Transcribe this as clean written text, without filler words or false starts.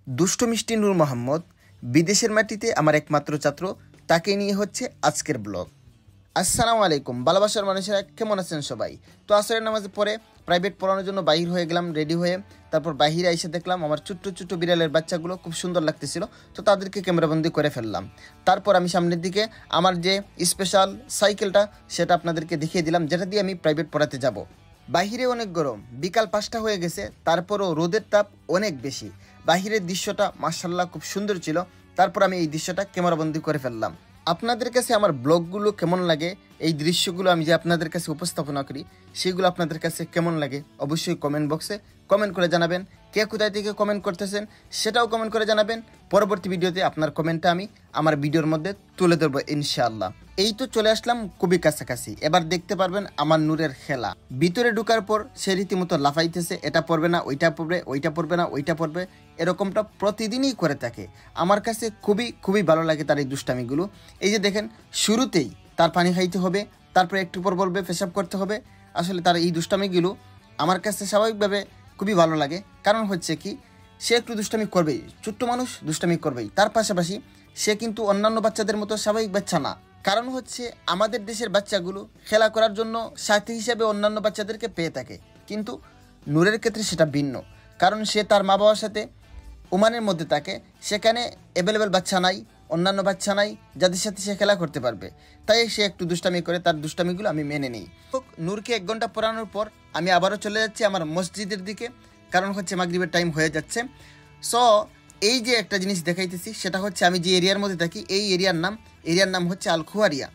দুষ্ট মিষ্টি নূর মোহাম্মদ বিদেশের মাটিতে আমার একমাত্র ছাত্র, তাকে নিয়ে হচ্ছে আজকের ব্লগ। আসসালামু আলাইকুম ভালোবাসার মানুষেরা, কেমন আছেন সবাই? তো আসরের নামাজে পরে প্রাইভেট পড়ানোর জন্য বাহির হয়ে গেলাম রেডি হয়ে। তারপর বাহিরে এসে দেখলাম আমার ছোট্ট ছোট্ট বিড়ালের বাচ্চাগুলো খুব সুন্দর লাগতেছিল, তো তাদেরকে ক্যামেরাবন্দি করে ফেললাম। তারপর আমি সামনের দিকে আমার যে স্পেশাল সাইকেলটা সেটা আপনাদেরকে দেখিয়ে দিলাম, যেটা দিয়ে আমি প্রাইভেট পড়াতে যাব। বাহিরে অনেক গরম, বিকাল 5টা হয়ে গেছে, তারপরও রোদের তাপ অনেক বেশি। বাহিরের দৃশ্যটা মাশাআল্লাহ খুব সুন্দর ছিল। তারপর আমি এই দৃশ্যটা ক্যামেরাবন্দি করে ফেললাম। আপনাদের কাছে আমার ব্লগগুলো কেমন লাগে, এই দৃশ্যগুলো আমি যে আপনাদের কাছে উপস্থাপনা করি সেগুলো আপনাদের কাছে কেমন লাগে অবশ্যই কমেন্ট বক্সে কমেন্ট করে জানাবেন। কে কোথায় থেকে কমেন্ট করতেছেন সেটাও কমেন্ট করে জানাবেন। পরবর্তী ভিডিওতে আপনার কমেন্টটা আমি আমার ভিডিওর মধ্যে তুলে ধরবো ইনশাআল্লাহ। এই তো চলে আসলাম খুবই কাছাকাছি, এবার দেখতে পারবেন আমার নূরের খেলা। ভিতরে ঢোকার পর সে রীতিমতো লাফাইতেছে, এটা পড়বে না ওইটা পড়বে, ওইটা পড়বে না ওইটা পড়বে, এরকমটা প্রতিদিনই করে থাকে। আমার কাছে খুবই খুবই ভালো লাগে তার এই দুষ্টামিগুলো। এই যে দেখেন, শুরুতেই তার পানি খাইতে হবে, তারপরে একটু পর বলবে পেশাব করতে হবে। আসলে তার এই দুষ্টামিগুলো আমার কাছে স্বাভাবিকভাবে খুবই ভালো লাগে। কারণ হচ্ছে কি, সে একটু দুষ্টামি করবেই, ছোট্ট মানুষ দুষ্টামি করবেই। তার পাশাপাশি সে কিন্তু অন্যান্য বাচ্চাদের মতো স্বাভাবিক বাচ্চা না। কারণ হচ্ছে আমাদের দেশের বাচ্চাগুলো খেলা করার জন্য সাথী হিসেবে অন্যান্য বাচ্চাদেরকে পেয়ে থাকে, কিন্তু নূরের ক্ষেত্রে সেটা ভিন্ন। কারণ সে তার মা বাবার সাথে ওমানের মধ্যে থাকে, সেখানে অ্যাভেলেবেল বাচ্চা নাই, অন্যান্য বাচ্চা নাই যাদের সাথে সে খেলা করতে পারবে। তাই সে একটু দুষ্টামি করে, তার দুষ্টামিগুলো আমি মেনে নিই। নূরকে 1 ঘন্টা পড়ানোর পর আমি আবারও চলে যাচ্ছি আমার মসজিদের দিকে, কারণ হচ্ছে মাগরিবের টাইম হয়ে যাচ্ছে। সো এই যে একটা জিনিস দেখাইতেছি সেটা হচ্ছে, আমি যে এরিয়ার মধ্যে থাকি এই এরিয়ার নাম হচ্ছে আল খুয়ারিয়া।